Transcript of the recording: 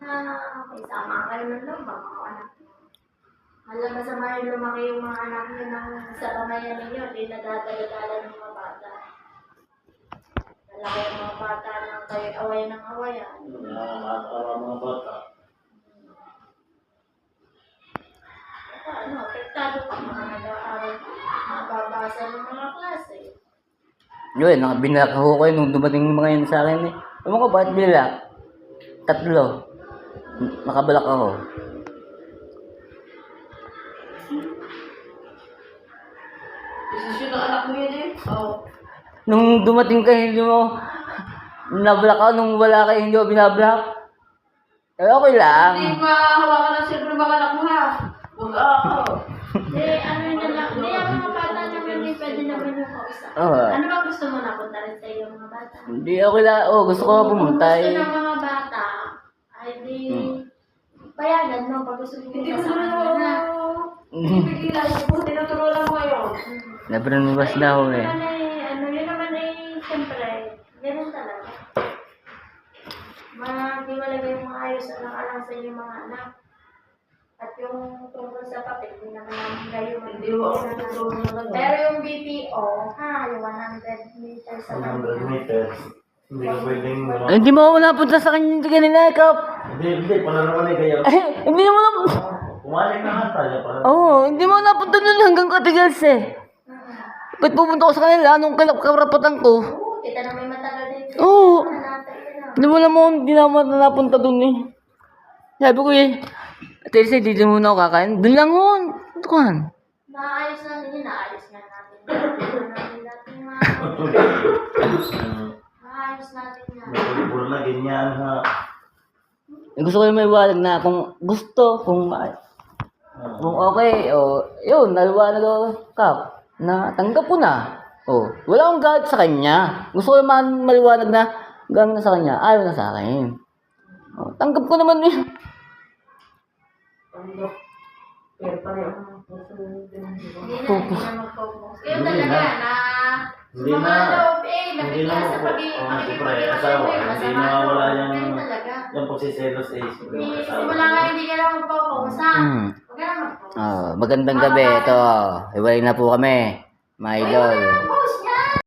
Okay, sama kayo ng loob, mga anak. Alam ba sa mga lumaki yung mga anak nyo ng sa pamayan ninyo, di nadadala-dala ng mga bata. Lalaki yung mga bata ng kayo awayan ng awayan. Mga bata. Apektado pa mga nag-aaral, mababasa ng mga klase. Yun, nakabinilak ako kayo nung dumating mga yun sa akin eh. Ewan ko, bakit bilak? 3. Nakabalak ako. Desisyon ng anak mo yun eh. Oo. Nung dumating ka, hindi mo nabalak ako. Nung wala kayo, hindi mo binabalak. Eh, okay lang. Hindi mahawakan ng silver ng mga anak mo ha. Huwag ako. Ano yun na lang. Hindi, ang mga bata naman hindi pwede naman yung kausap. Ano ba gusto mo na punta rin sa iyo mga bata? Hindi, okay lang. Gusto ko pumunta Gusto eh. ng mga bata, ay di, payagan mo pag gusto mo kasama na. Hindi lang, tinuturuan mo yun. Nabraniwas na ako eh. Yun naman ay, siyempre, ganun talaga. Di malagay yung mga ayos na nakalang sa inyong mga anak. At yung tungkol sa papel, hindi naman namin kayo. Pero yung BPO, yung 100 meters sa 100 meters. Hindi ka pwedeng... Hindi mo ako napunta sa kanya kanina, ikaw. Hindi. Panaraman kayo. Hindi mo na... Kumalik na nga tayo. Hindi mo napunta doon hanggang Katigas eh. Ba't pupunta ko sa kanila nung karapatan ko? kita na may matagal din. Oo. Hindi naman napunta doon eh. Sabi ko eh, Teresa, dito muna ako kakain. Doon lang ako. Tukan. Maayos natin yun, naayos nga natin. Maayos natin yan. Puro na ganyan ha. Gusto ko yung may walag na kung gusto, kung okay, yun, naliwanag ako, Kap, na tanggap ko na. Wala akong galit sa kanya. Gusto ko yung maliwanag na gano'n na sa kanya, ayaw na sa akin. Tanggap ko naman yun. Pero pareho naman po. Hindi na mag-focus. Yun talaga na Hindi mga na. loob Hindi na nabigla sa asawa. Hindi na wala Ganun talaga. yung pagsiselos eh. Simula nga hindi ka lang mag-focus ha. Huwag ka lang mag-focus. Magandang gabi, ito. Hiwalay na po kami, mga idol.